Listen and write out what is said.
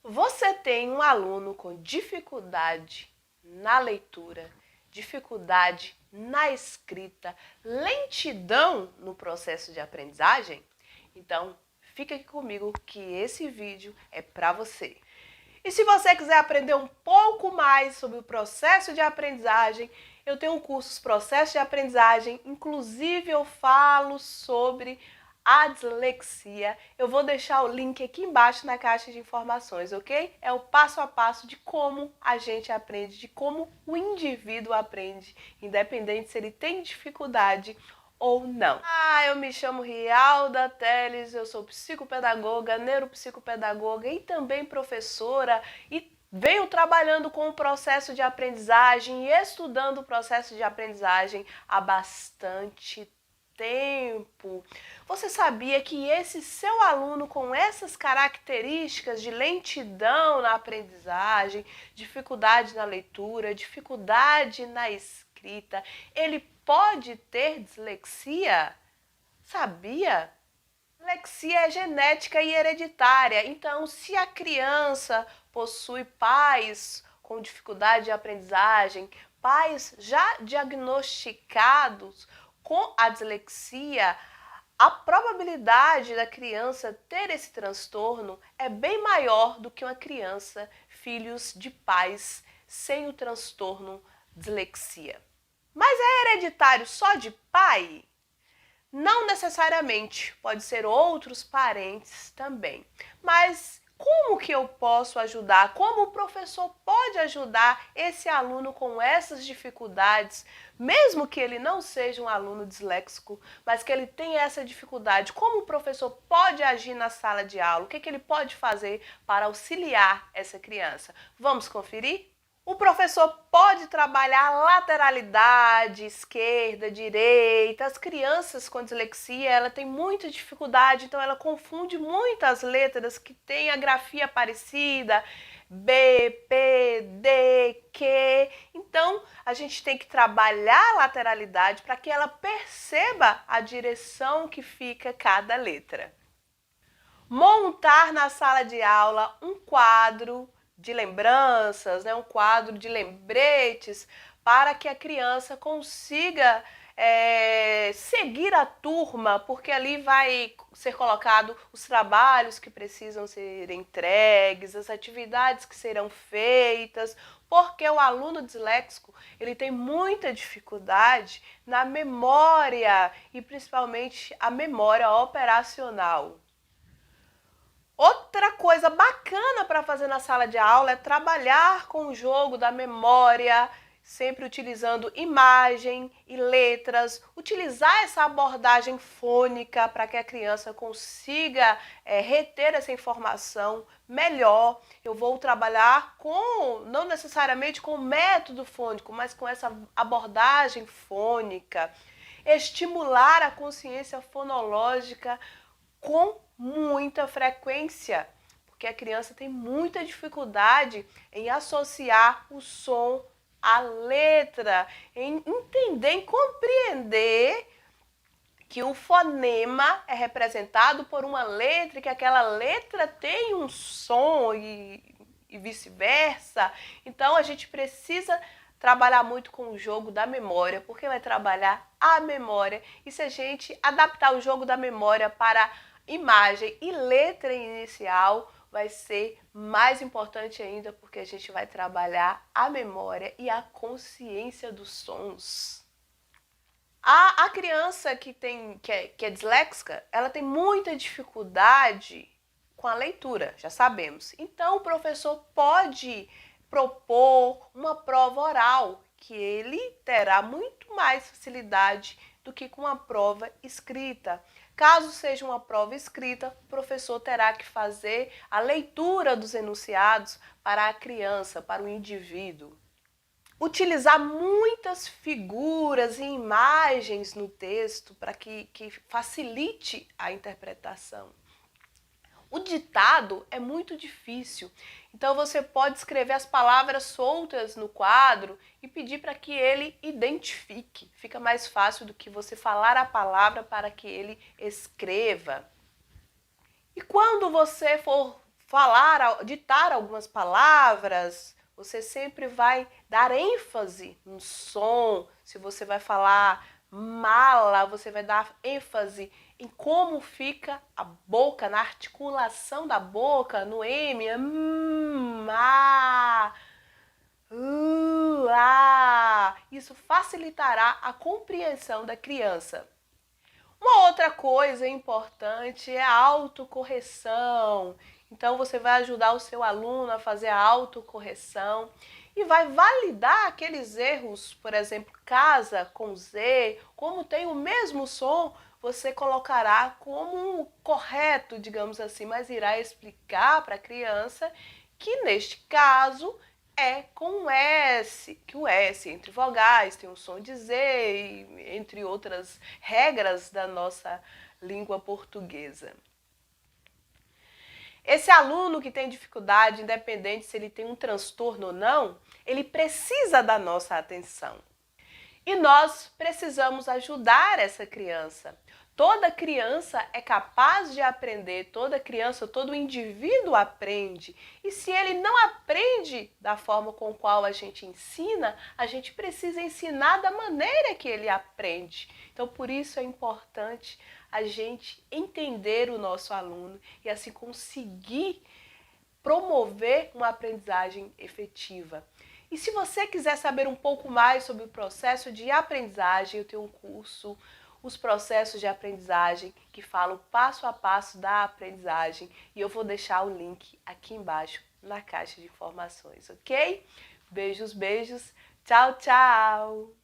Você tem um aluno com dificuldade na leitura, dificuldade na escrita, lentidão no processo de aprendizagem? Então, fica aqui comigo que esse vídeo é para você. E se você quiser aprender um pouco mais sobre o processo de aprendizagem, eu tenho um curso Processo de Aprendizagem, inclusive eu falo sobre a dislexia. Eu vou deixar o link aqui embaixo na caixa de informações, ok? É o passo a passo de como a gente aprende, de como o indivíduo aprende, independente se ele tem dificuldade ou não. Eu me chamo Rialda Teles, eu sou psicopedagoga, neuropsicopedagoga e também professora e venho trabalhando com o processo de aprendizagem e estudando o processo de aprendizagem há bastante tempo. Você sabia que esse seu aluno com essas características de lentidão na aprendizagem, dificuldade na leitura, dificuldade na escrita, ele pode ter dislexia? Sabia? Dislexia é genética e hereditária. Então, se a criança possui pais com dificuldade de aprendizagem, pais já diagnosticados com a dislexia, a probabilidade da criança ter esse transtorno é bem maior do que uma criança, filhos de pais sem o transtorno dislexia. Mas é hereditário só de pai? Não necessariamente, pode ser outros parentes também. Mas como que eu posso ajudar? Como o professor pode ajudar esse aluno com essas dificuldades, mesmo que ele não seja um aluno disléxico, mas que ele tenha essa dificuldade? Como o professor pode agir na sala de aula? O que ele pode fazer para auxiliar essa criança? Vamos conferir? O professor pode trabalhar lateralidade, esquerda, direita. As crianças com dislexia, ela tem muita dificuldade, então ela confunde muitas letras que têm a grafia parecida, B, P, D, Q. Então, a gente tem que trabalhar a lateralidade para que ela perceba a direção que fica cada letra. Montar na sala de aula um quadro de lembranças, um quadro de lembretes, para que a criança consiga seguir a turma, porque ali vai ser colocado os trabalhos que precisam ser entregues, as atividades que serão feitas, porque o aluno disléxico ele tem muita dificuldade na memória e principalmente a memória operacional. Outra coisa bacana para fazer na sala de aula é trabalhar com o jogo da memória, sempre utilizando imagem e letras, utilizar essa abordagem fônica para que a criança consiga reter essa informação melhor. Eu vou trabalhar não necessariamente com o método fônico, mas com essa abordagem fônica, estimular a consciência fonológica com muita frequência, porque a criança tem muita dificuldade em associar o som à letra, em entender, em compreender que o fonema é representado por uma letra e que aquela letra tem um som e vice-versa. Então a gente precisa trabalhar muito com o jogo da memória, porque vai trabalhar a memória. E se a gente adaptar o jogo da memória para imagem e letra inicial, vai ser mais importante ainda, porque a gente vai trabalhar a memória e a consciência dos sons. A criança que é disléxica, ela tem muita dificuldade com a leitura, já sabemos. Então o professor pode propor uma prova oral, que ele terá muito mais facilidade do que com a prova escrita. Caso seja uma prova escrita, o professor terá que fazer a leitura dos enunciados para a criança, para o indivíduo. Utilizar muitas figuras e imagens no texto para que facilite a interpretação. O ditado é muito difícil, então você pode escrever as palavras soltas no quadro e pedir para que ele identifique. Fica mais fácil do que você falar a palavra para que ele escreva. E quando você for ditar algumas palavras, você sempre vai dar ênfase no som. Se você vai falar mala, você vai dar ênfase em como fica a boca, na articulação da boca, no M, Isso facilitará a compreensão da criança. Uma outra coisa importante é a autocorreção. Então, você vai ajudar o seu aluno a fazer a autocorreção e vai validar aqueles erros, por exemplo, casa com Z, como tem o mesmo som, você colocará como correto, digamos assim, mas irá explicar para a criança que neste caso é com um S, que o S entre vogais tem um som de Z, entre outras regras da nossa língua portuguesa. Esse aluno que tem dificuldade, independente se ele tem um transtorno ou não, ele precisa da nossa atenção. E nós precisamos ajudar essa criança. Toda criança é capaz de aprender, toda criança, todo indivíduo aprende. E se ele não aprende da forma com qual a gente ensina, a gente precisa ensinar da maneira que ele aprende. Então, por isso é importante a gente entender o nosso aluno e assim conseguir promover uma aprendizagem efetiva. E se você quiser saber um pouco mais sobre o processo de aprendizagem, eu tenho um curso, Os Processos de Aprendizagem, que fala o passo a passo da aprendizagem, e eu vou deixar o link aqui embaixo na caixa de informações, ok? Beijos, beijos, tchau, tchau!